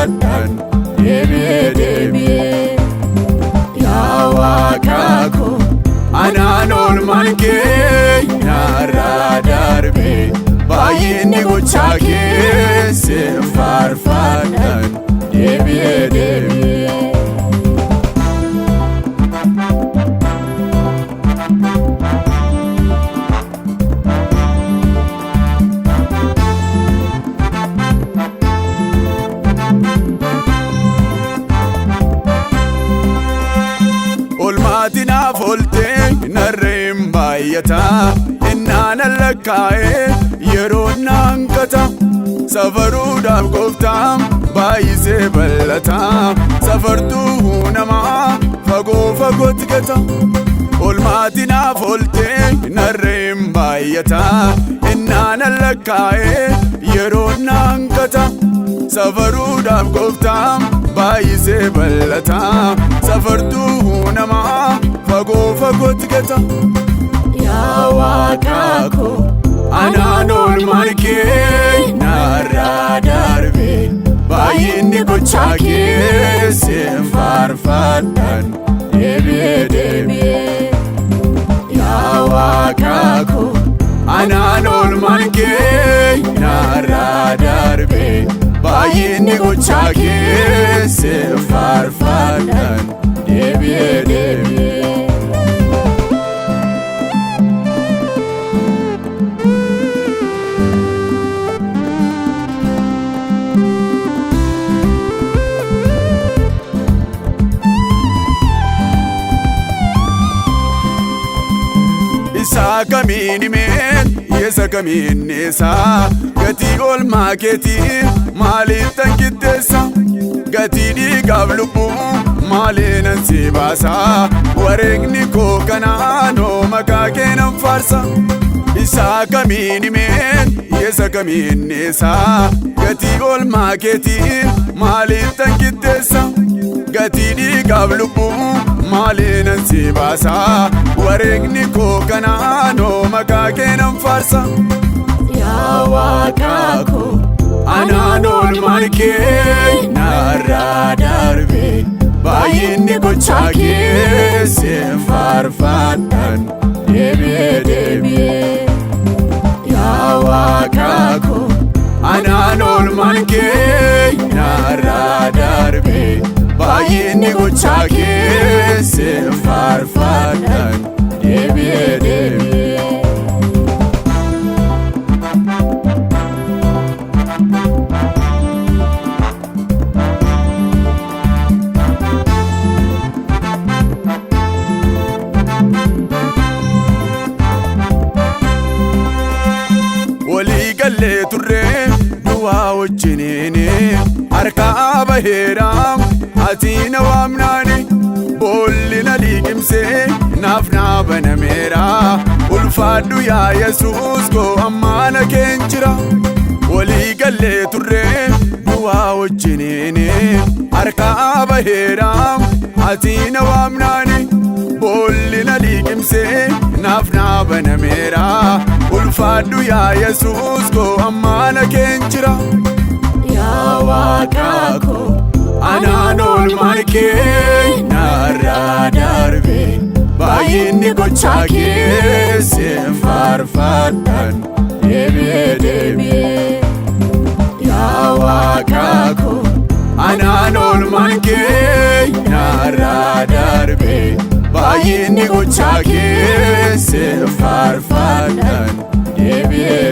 faarfadhan deebi'ee yaa Waaqa koo anaan oolmaan kee narraa darbe baay'inni gochaa kee sin faarfadhan deebi'ee Olmaatinaaf oltee narreen baay'ataa innaan lakkaa'ee yeroo naanqata safaruudhaaf gooftaan baay'isee bal'ataa safartuu namaa fagoo fagootti gata. Olmaatinaaf oltee narreen baay'ataa innaan lakkaa'ee yeroo naanqata safaruudhaaf gooftaan baay'isee bal'ataa safartuu namaa fagoo fagootti gata. Yaa Waaqa koo anaan oolmaan kee narraa darbe baay'inni gochaa kee sin faarfadhan deebi'ee yaa Waaqa koo anaan oolmaan kee narraa darbe baay'inni gochaa kee sin faarfadhan deebi'ee Isa kamiin himeen isa kamiin isaa gatii oolmaa keetii maaliif tan qixxeessa gatii dhiigaaf lubbuu maaliinan si baasa wareegni koo kanaanoo maqaa kee nan faarsa. Isa kamiin himeen isa kamiin isaa gatii oolmaa keetii maaliif tan qixxeessa gatii dhiigaaf lubbuu maaliinan si baasa wareegni koo kanaanoo maqaa kee nan faarsa. Yaa Waaqa koo anaan oolmaan kee narraa darbe baay'inni gochaa kee sin faarfadhan deebi'ee yaa Waaqa koo anaan oolmaan kee narraa darbe baay'inni gochaa kee sin faarfadhan deebi'ee walii gallee turree du'aa wajjiniini harkaa baheeraam ati na waamnaani boolli na liqimsee naaf naa banameera ulfaadhu yaa Yesuus koo ammaa na keen jira. Walii gallee turree du'aa wajjiniini harkaa baheeraam ati na waamnaani boolli na liqimsee naaf naa banameera ulfaadhu yaa Yesuus koo ammaa na keen jira. Yaa Waaqa koo anaan oolmaan kee narraa darbe baay'inni gochaa kee sin faarfadhan deebi'ee yaa Waaqa koo anaan oolmaan kee narraa darbe baay'inni gochaa kee sin faarfadhan deebi'ee